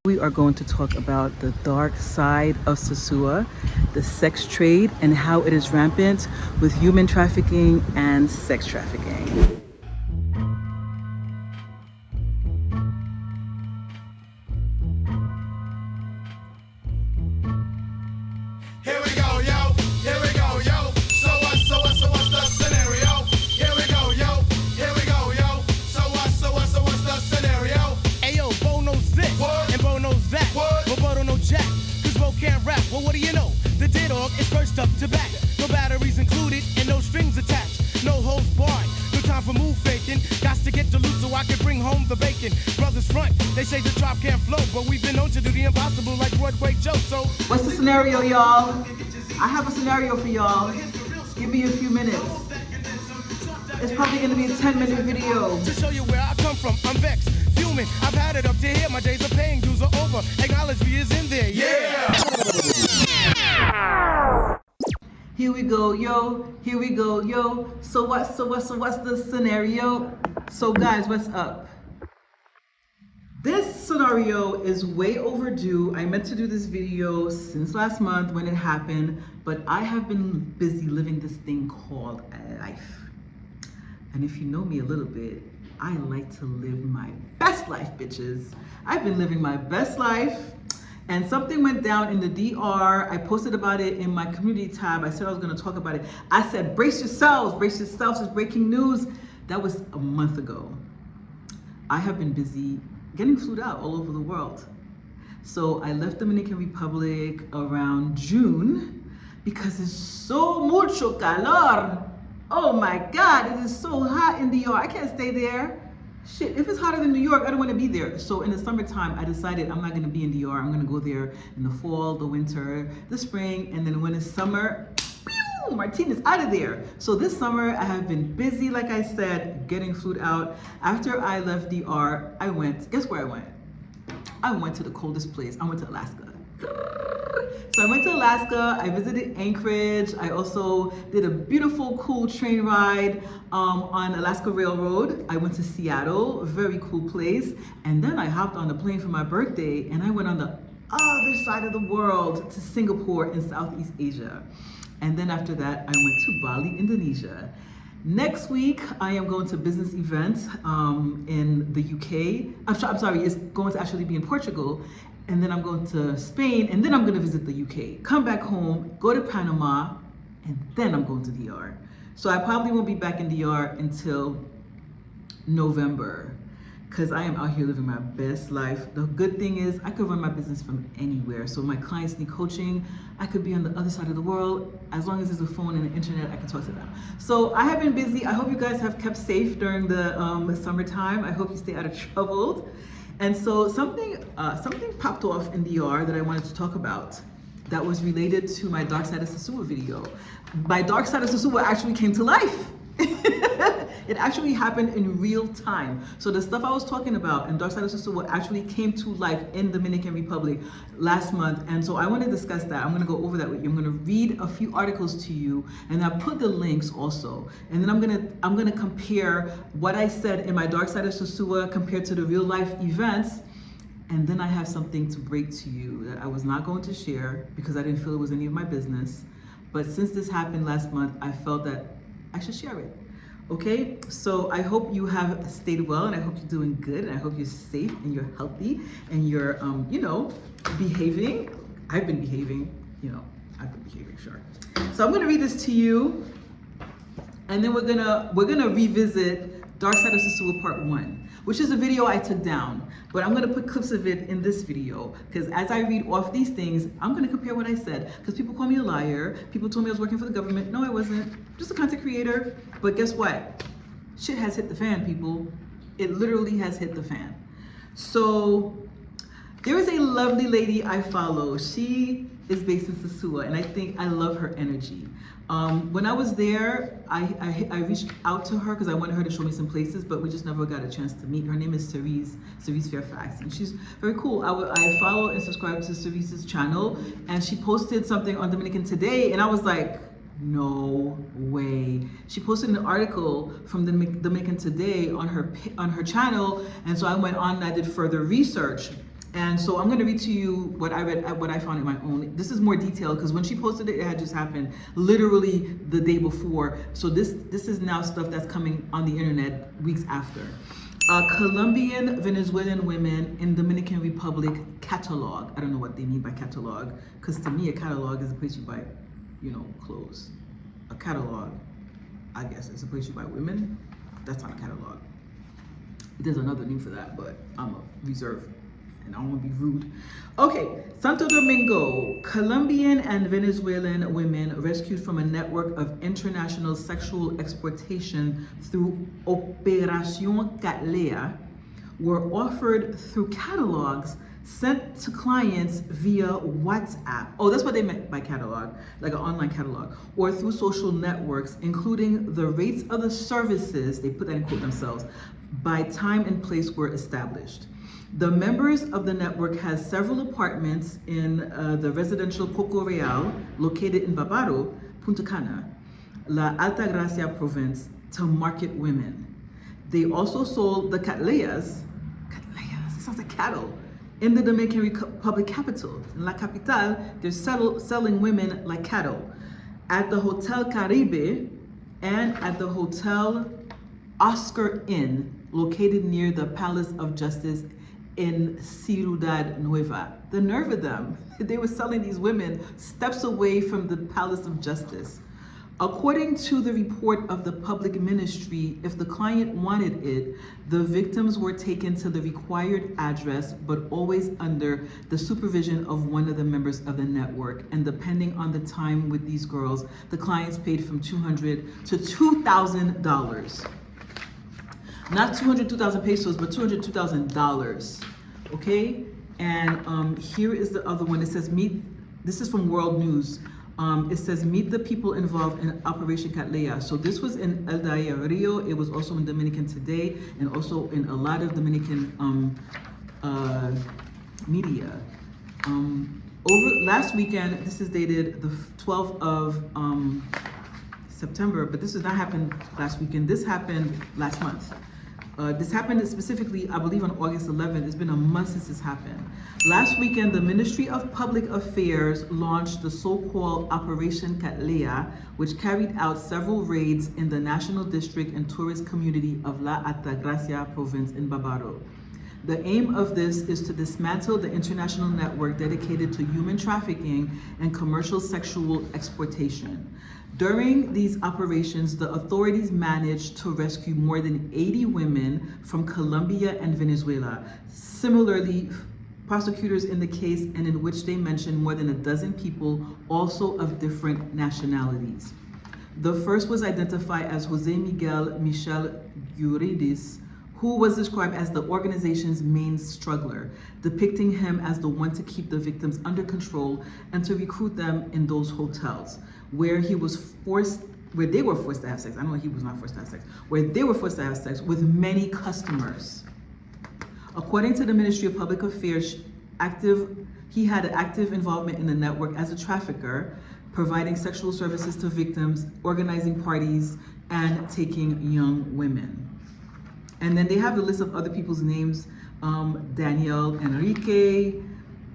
We are going to talk about the dark side of Sosua, the sex trade, and how it is rampant with human trafficking and sex trafficking. Here we go, yo. Here we go, yo. So what's the scenario? Here we go, yo. Here we go, yo. So what's the scenario? Ayo, Bo knows this, What? and Bo knows that. What? But Bo don't know jack, cause Bo can't rap. Well, what do you know? The dog is first up to back. No batteries included, and no strings attached. No holds barred, no time for move faking. Gots to get the loot so I can bring home the bacon. Brothers front, they say the drop can't flow, but we've been known to do the impossible like Broadway Joe, so... What's the scenario, y'all? I have a scenario for y'all. Give me a few minutes. It's probably gonna be a 10-minute video. To show you where I come from, I'm vexed, fuming. I've had it up to here, my days of paying dues are over. Acknowledge me is in there, Yeah. Here we go, yo. Here we go, yo. So what's the scenario? So guys, what's up? This scenario is way overdue. I meant to do this video since last month when it happened, but I have been busy living this thing called life. And if you know me a little bit, I like to live my best life, bitches. I've been living my best life. And something went down in the DR. I posted about it in my community tab. I said I was gonna talk about it. I said, brace yourselves, it's breaking news. That was a month ago. I have been busy getting flued out all over the world. So I left Dominican Republic around June because it's so mucho calor. Oh my God, it is so hot in DR. I can't stay there. Shit, if it's hotter than New York, I don't want to be there. So in the summertime, I decided I'm not going to be in DR. I'm going to go there in the fall, the winter, the spring, and then when it's summer, pew, Martina's out of there. So this summer, I have been busy, like I said, getting flued out. After I left DR, guess where I went? I went to the coldest place. I went to Alaska. So I went to Alaska, I visited Anchorage, I also did a beautiful, cool train ride on Alaska Railroad. I went to Seattle, a very cool place. And then I hopped on a plane for my birthday and I went on the other side of the world to Singapore in Southeast Asia. And then after that, I went to Bali, Indonesia. Next week, I am going to a business event in the UK. I'm sorry, it's going to actually be in Portugal. And then I'm going to Spain, and then I'm going to visit the UK. Come back home, go to Panama, and then I'm going to DR. So I probably won't be back in DR until November, because I am out here living my best life. The good thing is I could run my business from anywhere. So my clients need coaching. I could be on the other side of the world. As long as there's a phone and the internet, I can talk to them. So I have been busy. I hope you guys have kept safe during the summertime. I hope you stay out of trouble. And so something popped off in DR that I wanted to talk about that was related to my Dark Side of Sosua video. My Dark Side of Sosua actually came to life. It actually happened in real time. So the stuff I was talking about in Dark Side of Sosua actually came to life in Dominican Republic last month. And so I want to discuss that. I'm going to go over that with you. I'm going to read a few articles to you, and I'll put the links also. And then I'm going to compare what I said in my Dark Side of Sosua compared to the real life events. And then I have something to break to you that I was not going to share because I didn't feel it was any of my business. But since this happened last month, I felt that I should share it. Okay, so I hope you have stayed well, and I hope you're doing good, and I hope you're safe and you're healthy and you're, behaving. I've been behaving, sure. So I'm gonna read this to you, and then we're gonna revisit Dark Side of Sosua Part 1, which is a video I took down, but I'm gonna put clips of it in this video, because as I read off these things, I'm gonna compare what I said, because people call me a liar, people told me I was working for the government. No, I wasn't, just a content creator. But guess what? Shit has hit the fan, people. It literally has hit the fan. So there is a lovely lady I follow. She is based in Sosua, and I think I love her energy. When I was there, I reached out to her because I wanted her to show me some places, but we just never got a chance to meet. Her name is Cerise Fairfax, and she's very cool. I follow and subscribe to Cerise's channel, and she posted something on Dominican Today, and I was like, no way. She posted an article from the Dominican Today on her channel, and so I went on and I did further research. And so I'm going to read to you what I read, what I found in my own. This is more detailed because when she posted it, it had just happened literally the day before. So this is now stuff that's coming on the internet weeks after. Colombian Venezuelan women in Dominican Republic catalog. I don't know what they mean by catalog, because to me a catalog is a place you buy, you know, clothes. A catalog, I guess, is a place you buy women. That's not a catalog. There's another name for that, but I'm a reserve. And I don't want to be rude. Okay, Santo Domingo, Colombian and Venezuelan women rescued from a network of international sexual exploitation through Operación Catlea were offered through catalogs sent to clients via WhatsApp. Oh, that's what they meant by catalog, like an online catalog, or through social networks, including the rates of the services, they put that in quote themselves, by time and place were established. The members of the network has several apartments in the residential Coco Real, located in Bávaro, Punta Cana, La Alta Gracia province, to market women. They also sold the catleas, it sounds like cattle, in the Dominican Republic capital. In La Capital, they're selling women like cattle. At the Hotel Caribe and at the Hotel Oscar Inn, located near the Palace of Justice in Ciudad Nueva. The nerve of them. They were selling these women steps away from the Palace of Justice. According to the report of the public ministry, if the client wanted it, the victims were taken to the required address, but always under the supervision of one of the members of the network. And depending on the time with these girls, the clients paid from $200 to $2,000. Not 202,000 pesos, but $202,000. Okay? And here is the other one. It says, this is from World News. It says, meet the people involved in Operation Catlea. So this was in El Diario. It was also in Dominican Today, and also in a lot of Dominican media. Over last weekend, this is dated the 12th of September, but this did not happen last weekend. This happened last month. This happened specifically, I believe, on August 11th. It's been a month since this happened. Last weekend, the Ministry of Public Affairs launched the so-called Operation Catlea, which carried out several raids in the National District and Tourist Community of La Altagracia province in Bávaro. The aim of this is to dismantle the international network dedicated to human trafficking and commercial sexual exploitation. During these operations, the authorities managed to rescue more than 80 women from Colombia and Venezuela. Similarly, prosecutors in the case and in which they mentioned more than a dozen people, also of different nationalities. The first was identified as Jose Miguel Michel Guridis, who was described as the organization's main struggler, depicting him as the one to keep the victims under control and to recruit them in those hotels where they were forced to have sex. I know he was not forced to have sex, where they were forced to have sex with many customers. According to the Ministry of Public Affairs, he had an active involvement in the network as a trafficker, providing sexual services to victims, organizing parties, and taking young women. And then they have the list of other people's names, Daniel Enrique,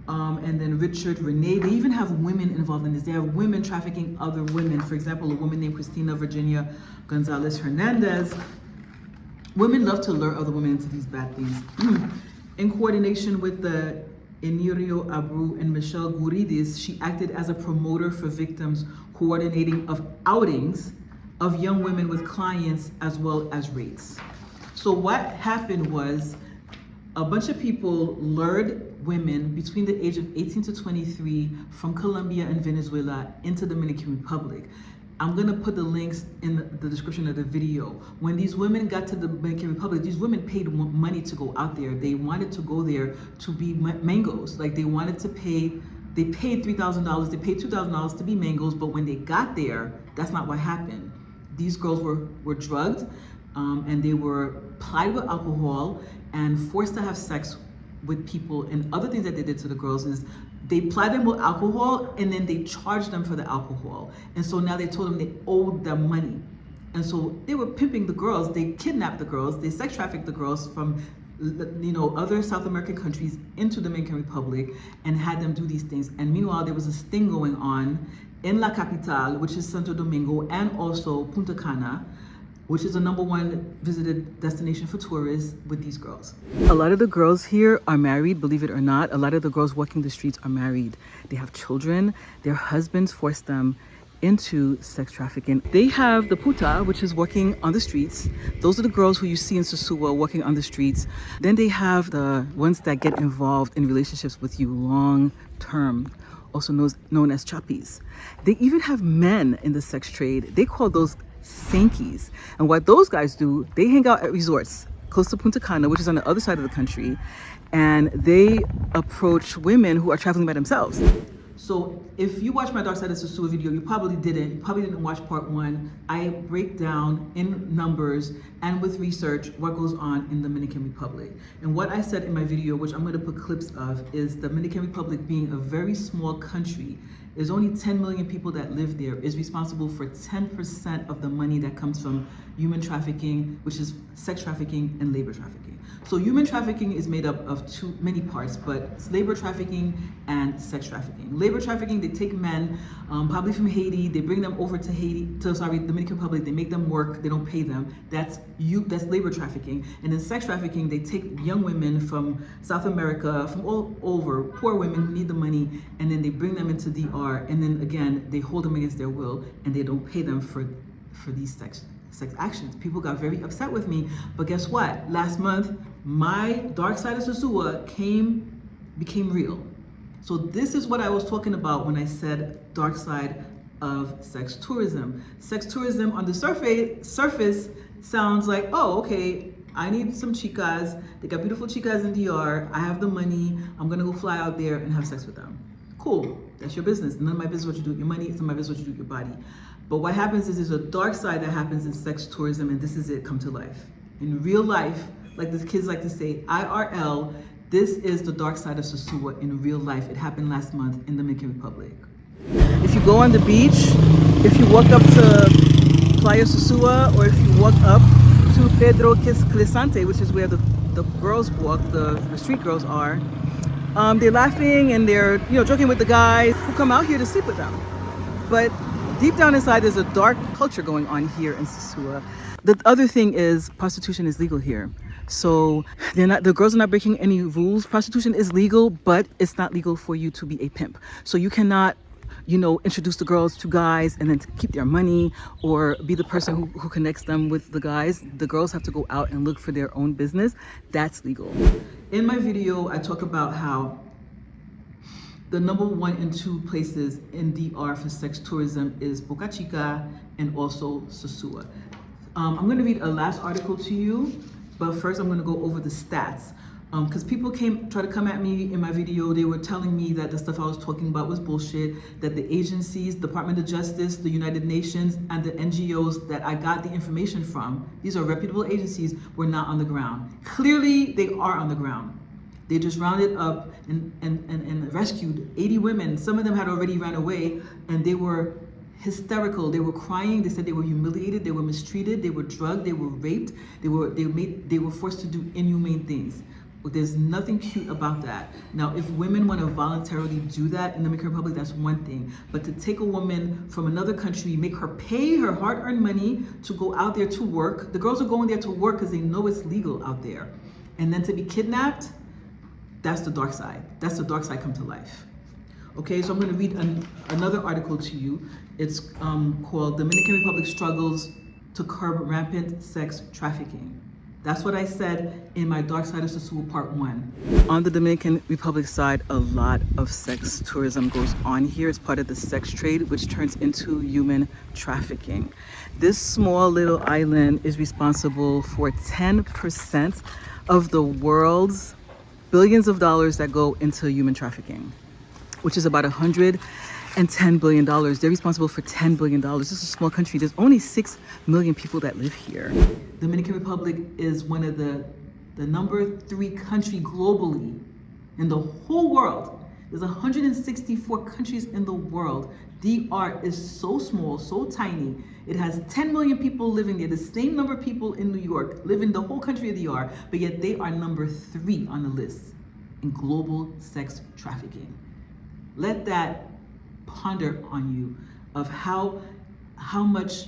and then Richard Renee. They even have women involved in this. They have women trafficking other women. For example, a woman named Cristina Virginia Gonzalez Hernandez. Women love to lure other women into these bad things. In coordination with the Enirio Abreu and Michelle Guridis, she acted as a promoter for victims, coordinating of outings of young women with clients as well as rates. So what happened was a bunch of people lured women between the age of 18 to 23 from Colombia and Venezuela into Dominican Republic. I'm gonna put the links in the description of the video. When these women got to the Dominican Republic, these women paid money to go out there. They wanted to go there to be mangoes. Like they wanted to pay, they paid $3,000, they paid $2,000 to be mangoes, but when they got there, that's not what happened. These girls were drugged, and they were plied with alcohol and forced to have sex with people. And other things that they did to the girls is they plied them with alcohol and then they charged them for the alcohol. And so now they told them they owed them money. And so they were pimping the girls, they kidnapped the girls, they sex trafficked the girls from other South American countries into Dominican Republic and had them do these things. And meanwhile, there was a sting going on in La Capital, which is Santo Domingo, and also Punta Cana, which is the #1 visited destination for tourists with these girls. A lot of the girls here are married, believe it or not. A lot of the girls walking the streets are married. They have children. Their husbands force them into sex trafficking. They have the puta, which is working on the streets. Those are the girls who you see in Sosua working on the streets. Then they have the ones that get involved in relationships with you long term, also known as chappies. They even have men in the sex trade. They call those Sankies. And what those guys do, they hang out at resorts close to Punta Cana, which is on the other side of the country, and they approach women who are traveling by themselves. So if you watched my Dark Side of Sosua video, you probably didn't. You probably didn't watch part 1. I break down in numbers and with research what goes on in the Dominican Republic. And what I said in my video, which I'm going to put clips of, is the Dominican Republic, being a very small country, there's only 10 million people that live there, is responsible for 10% of the money that comes from human trafficking, which is sex trafficking and labor trafficking. So human trafficking is made up of many parts, but it's labor trafficking and sex trafficking. Labor trafficking, they take men, probably from Haiti, they bring them over to Dominican Republic, they make them work, they don't pay them. That's labor trafficking. And in sex trafficking, they take young women from South America, from all over, poor women who need the money, and then they bring them into DR, and then again, they hold them against their will, and they don't pay them for these sex actions. People got very upset with me, but guess what? Last month, my Dark Side of Sosua became real. So this is what I was talking about when I said dark side of sex tourism. Sex tourism on the surface sounds like, oh, okay, I need some chicas. They got beautiful chicas in DR. I have the money. I'm gonna go fly out there and have sex with them. Cool, that's your business. None of my business what you do with your money. It's none of my business what you do with your body. But what happens is there's a dark side that happens in sex tourism, and this is it come to life. In real life, like the kids like to say, IRL, this is the dark side of Sosua in real life. It happened last month in the Dominican Republic. If you go on the beach, if you walk up to Playa Sosua, or if you walk up to Pedro Clisante, which is where the girls walk, the street girls are, they're laughing and they're joking with the guys who come out here to sleep with them. But deep down inside, there's a dark culture going on here in Sosua. The other thing is prostitution is legal here. So the girls are not breaking any rules. Prostitution is legal, but it's not legal for you to be a pimp. So you cannot, introduce the girls to guys and then to keep their money, or be the person who connects them with the guys. The girls have to go out and look for their own business. That's legal. In my video, I talk about how the #1 and 2 places in DR for sex tourism is Boca Chica and also Sosua. I'm going to read a last article to you, but first I'm going to go over the stats. Because people try to come at me in my video. They were telling me that the stuff I was talking about was bullshit, that the agencies, Department of Justice, the United Nations, and the NGOs that I got the information from, these are reputable agencies, were not on the ground. Clearly, they are on the ground. They just rounded up and rescued 80 women. Some of them had already ran away, and they were hysterical. They were crying. They said they were humiliated. They were mistreated. They were drugged. They were raped. They were forced to do inhumane things. But there's nothing cute about that. Now, if women want to voluntarily do that in the Dominican Republic, that's one thing. But to take a woman from another country, make her pay her hard-earned money to go out there to work. The girls are going there to work because they know it's legal out there. And then to be kidnapped, that's the dark side. That's the dark side come to life. Okay, so I'm going to read another article to you. It's called Dominican Republic Struggles to Curb Rampant Sex Trafficking. That's what I said in my Dark Side of Sosua Part 1. On the Dominican Republic side, a lot of sex tourism goes on here. It's part of the sex trade, which turns into human trafficking. This small little island is responsible for 10% of the world's billions of dollars that go into human trafficking, which is about $110 billion. They're responsible for $10 billion. This is a small country. There's only 6 million people that live here. Dominican Republic is one of the #3 country globally in the whole world There's 164 countries in the world. DR is so small, so tiny. It has 10 million people living there. The same number of people in New York live in the whole country of DR, but yet they are number 3 on the list in global sex trafficking. Let that ponder on you of how much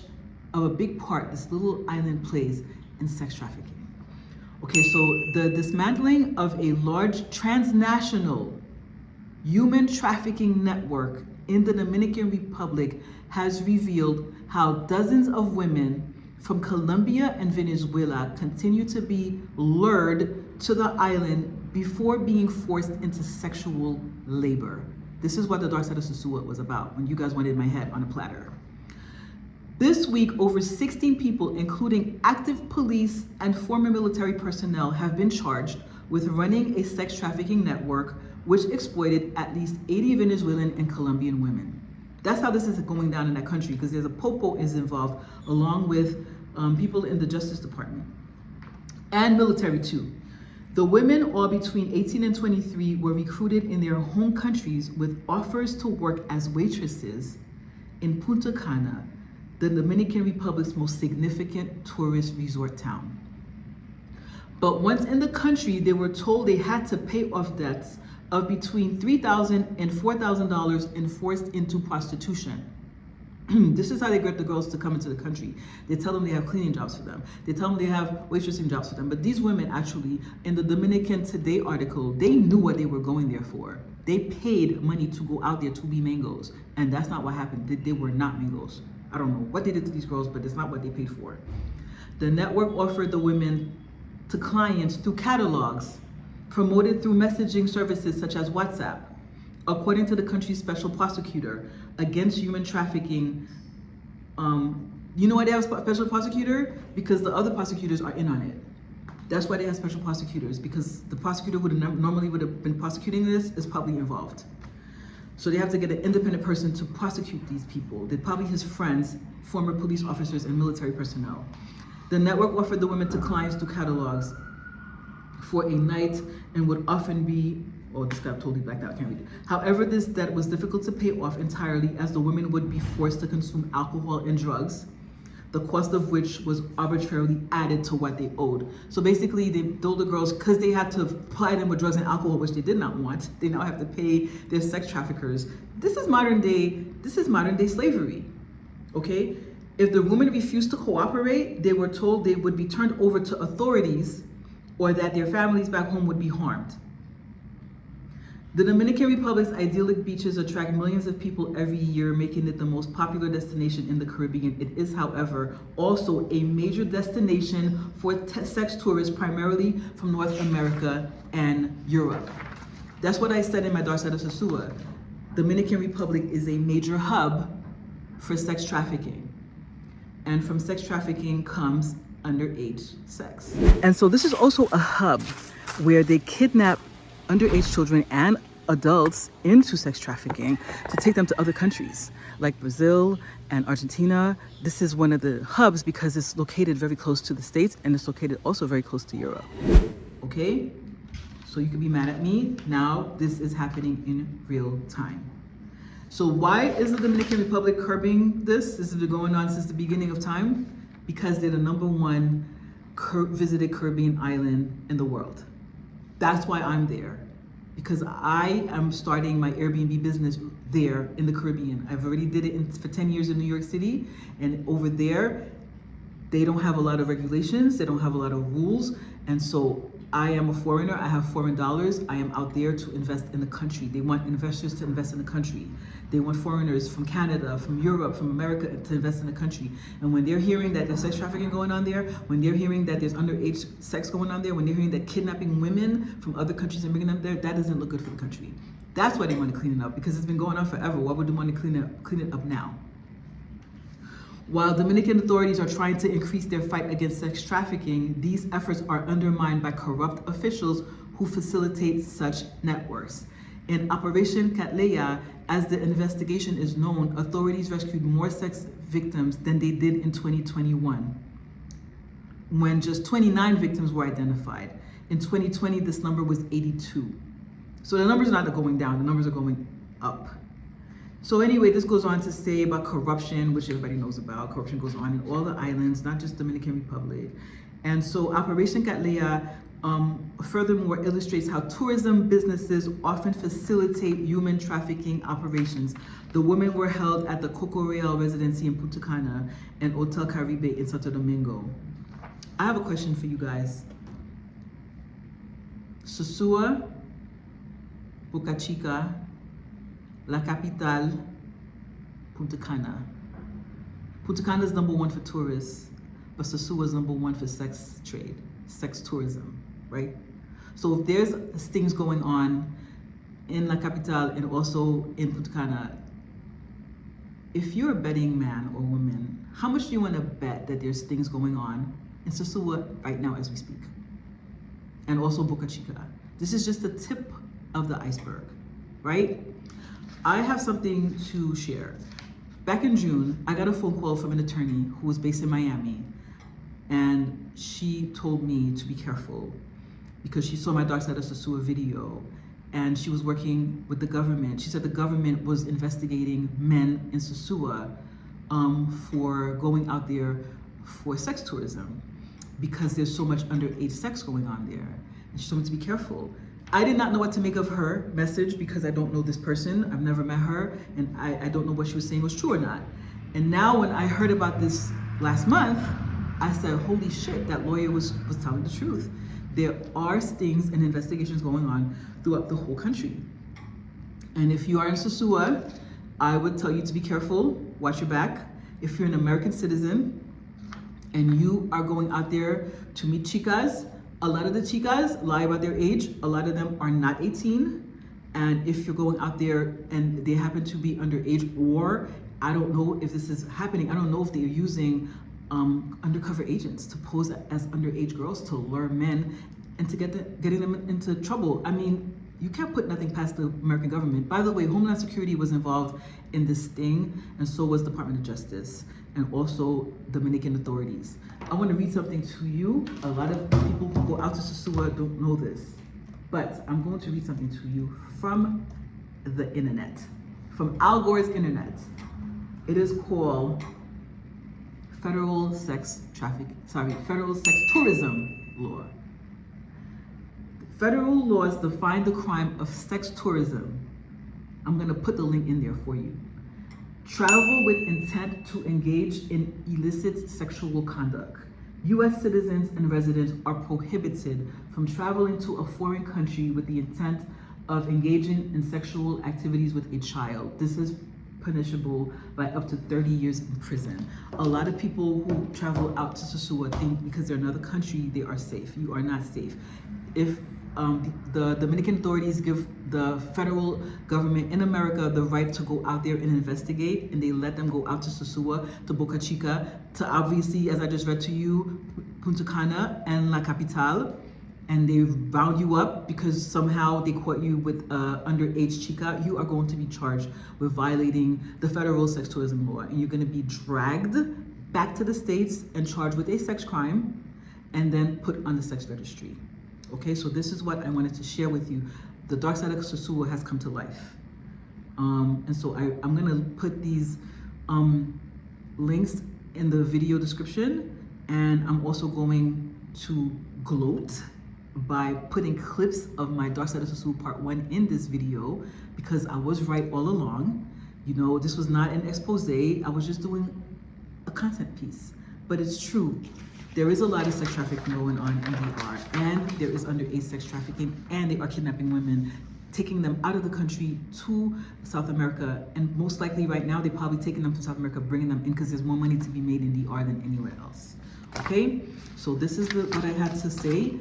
of a big part this little island plays in sex trafficking. Okay, so the dismantling of a large transnational human trafficking network in the Dominican Republic has revealed how dozens of women from Colombia and Venezuela continue to be lured to the island before being forced into sexual labor. This is what the Dark Side of Sosua was about when you guys wanted my head on a platter. This week, over 16 people, including active police and former military personnel, have been charged with running a sex trafficking network which exploited at least 80 Venezuelan and Colombian women. That's how this is going down in that country, because there's a popo is involved, along with people in the Justice Department and military too. The women, all between 18 and 23, were recruited in their home countries with offers to work as waitresses in Punta Cana, the Dominican Republic's most significant tourist resort town. But once in the country, they were told they had to pay off debts of between $3,000 and $4,000 and forced into prostitution. This is how they get the girls to come into the country. They tell them they have cleaning jobs for them. They tell them they have waitressing jobs for them. But these women actually, in the Dominican Today article, they knew what they were going there for. They paid money to go out there to be mangoes. And that's not what happened. They were not mangoes. I don't know what they did to these girls, but it's not what they paid for. The network offered the women to clients through catalogs, promoted through messaging services such as WhatsApp. According to the country's special prosecutor against human trafficking, you know why they have a special prosecutor? Because the other prosecutors are in on it. That's why they have special prosecutors, because the prosecutor who normally would have been prosecuting this is probably involved. So they have to get an independent person to prosecute these people. They're probably his friends, former police officers and military personnel. The network offered the women to clients through catalogs for a night and would often be, oh, this got totally blacked out, I can't read it. However, this debt was difficult to pay off entirely, as the women would be forced to consume alcohol and drugs, the cost of which was arbitrarily added to what they owed. So basically, they told the girls, because they had to ply them with drugs and alcohol, which they did not want, they now have to pay their sex traffickers. This is modern day slavery, okay? If the women refused to cooperate, they were told they would be turned over to authorities or that their families back home would be harmed. The Dominican Republic's idyllic beaches attract millions of people every year, making it the most popular destination in the Caribbean. It is, however, also a major destination for sex tourists, primarily from North America and Europe. That's what I said in my Dark Side of Sosua. Dominican Republic is a major hub for sex trafficking. And from sex trafficking comes underage sex. And so this is also a hub where they kidnap underage children and adults into sex trafficking to take them to other countries like Brazil and Argentina. This is one of the hubs because it's located very close to the States and it's located also very close to Europe. Okay, so you can be mad at me. Now this is happening in real time. So why is the Dominican Republic curbing this? This has been going on since the beginning of time. Because they're the #1 visited Caribbean island in the world. That's why I'm there. Because I am starting my Airbnb business there in the Caribbean. I've already did it for 10 years in New York City, and over there, they don't have a lot of regulations, they don't have a lot of rules, and so I am a foreigner, I have foreign dollars, I am out there to invest in the country. They want investors to invest in the country. They want foreigners from Canada, from Europe, from America to invest in the country. And when they're hearing that there's sex trafficking going on there, when they're hearing that there's underage sex going on there, when they're hearing that kidnapping women from other countries and bringing them there, that doesn't look good for the country. That's why they want to clean it up, because it's been going on forever. Why would they want to clean it up now? While Dominican authorities are trying to increase their fight against sex trafficking, these efforts are undermined by corrupt officials who facilitate such networks. In Operation Catleya, as the investigation is known, authorities rescued more sex victims than they did in 2021, when just 29 victims were identified. In 2020, this number was 82. So the numbers are not going down, the numbers are going up. So anyway, this goes on to say about corruption, which everybody knows about. Corruption goes on in all the islands, not just Dominican Republic. And so Operation Catlea furthermore illustrates how tourism businesses often facilitate human trafficking operations. The women were held at the Coco Real residency in Punta Cana and Hotel Caribe in Santo Domingo. I have a question for you guys. Sosua, Boca Chica, La Capital, Punta Cana. Punta Cana is #1 for tourists, but Sosua is #1 for sex trade, sex tourism, right? So if there's things going on in La Capital and also in Punta Cana, if you're a betting man or woman, how much do you want to bet that there's things going on in Sosua right now as we speak? And also Boca Chica. This is just the tip of the iceberg, right? I have something to share. Back in June, I got a phone call from an attorney who was based in Miami, and she told me to be careful because she saw my Dark Side of Sosua video, and she was working with the government. She said the government was investigating men in Sosua for going out there for sex tourism because there's so much underage sex going on there. And she told me to be careful. I did not know what to make of her message because I don't know this person. I've never met her, and I don't know what she was saying was true or not. And now when I heard about this last month, I said, holy shit, that lawyer was telling the truth. There are stings and investigations going on throughout the whole country. And if you are in Sosua, I would tell you to be careful, watch your back. If you're an American citizen and you are going out there to meet chicas, a lot of the chicas lie about their age. A lot of them are not 18. And if you're going out there and they happen to be underage, or I don't know if this is happening, I don't know if they're using undercover agents to pose as underage girls to lure men and to getting them into trouble. I mean, you can't put nothing past the American government. By the way, Homeland Security was involved in this sting, and so was Department of Justice, and also Dominican authorities. I want to read something to you. A lot of people who go out to Sosua don't know this, but I'm going to read something to you from the internet, from Al Gore's internet. It is called Federal Sex Tourism Law. Federal laws define the crime of sex tourism. I'm gonna put the link in there for you. Travel with intent to engage in illicit sexual conduct. U.S. citizens and residents are prohibited from traveling to a foreign country with the intent of engaging in sexual activities with a child. This is punishable by up to 30 years in prison. A lot of people who travel out to Sosua think because they're in another country, they are safe. You are not safe. If the Dominican authorities give the federal government in America the right to go out there and investigate, and they let them go out to Sosua, to Boca Chica, to obviously, as I just read to you, Punta Cana and La Capital, and they round you up because somehow they caught you with underage chica, you are going to be charged with violating the federal sex tourism law, and you're going to be dragged back to the States and charged with a sex crime and then put on the sex registry. Okay, so this is what I wanted to share with you. The Dark Side of Sosua has come to life. And so I'm gonna put these links in the video description, and I'm also going to gloat by putting clips of my Dark Side of Sosua Part 1 in this video, because I was right all along. You know, this was not an expose, I was just doing a content piece. But it's true. There is a lot of sex trafficking going on in DR, and there is underage sex trafficking, and they are kidnapping women, taking them out of the country to South America, and most likely right now they're probably taking them to South America, bringing them in because there's more money to be made in DR than anywhere else. Okay, so this is what I had to say.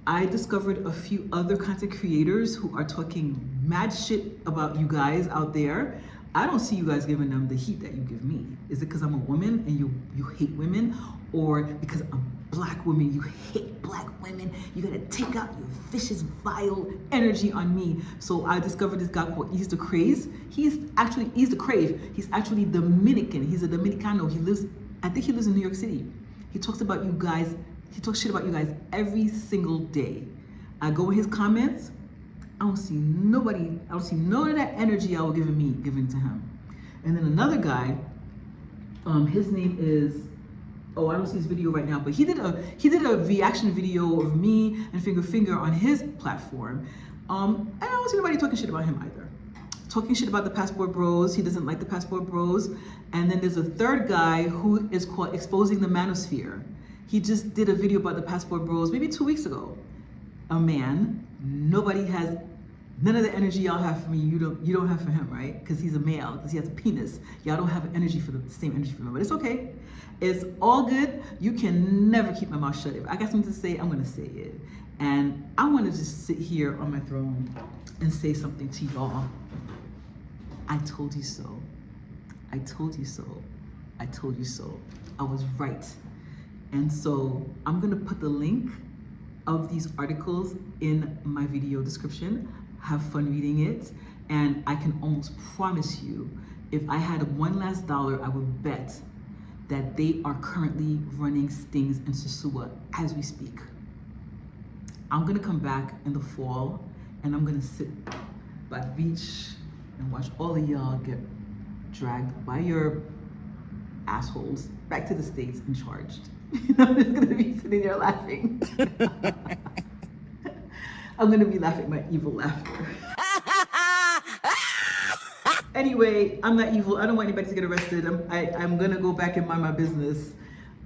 I discovered a few other content creators who are talking mad shit about you guys out there. I don't see you guys giving them the heat that you give me. Is it because I'm a woman and you hate women? Or because I'm black woman, you hate black women? You gotta take out your vicious, vile energy on me. So I discovered this guy called Ease the Craze. He's the Crave. He's actually Dominican. He's a Dominicano. I think he lives in New York City. He talks about you guys, he talks shit about you guys every single day. I go in his comments, I don't see nobody, I don't see none of that energy I was giving to him. And then another guy, his name is, oh, I don't see his video right now, but he did a reaction video of me and Finger on his platform. And I don't see nobody talking shit about him either. Talking shit about the Passport Bros. He doesn't like the Passport Bros. And then there's a third guy who is called Exposing the Manosphere. He just did a video about the Passport Bros maybe 2 weeks ago. A man, nobody has none of the energy y'all have for me. You don't have for him, right? Because he's a male, because he has a penis. Y'all don't have energy for the same energy for him, but it's okay. It's all good. You can never keep my mouth shut. If I got something to say, I'm gonna say it. And I want to just sit here on my throne and say something to y'all. I told you so. I told you so. I told you so. I was right. And so I'm gonna put the link of these articles in my video description. Have fun reading it. And I can almost promise you, if I had $1 last, I would bet that they are currently running stings in Sosua as we speak. I'm gonna come back in the fall and I'm gonna sit by the beach and watch all of y'all get dragged by your assholes back to the States and charged. I'm just gonna be sitting there laughing. I'm gonna be laughing my evil laughter. Anyway, I'm not evil. I don't want anybody to get arrested. I'm gonna go back and mind my business.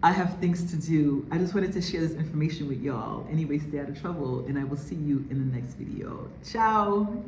I have things to do. I just wanted to share this information with y'all. Anyway, stay out of trouble, and I will see you in the next video. Ciao.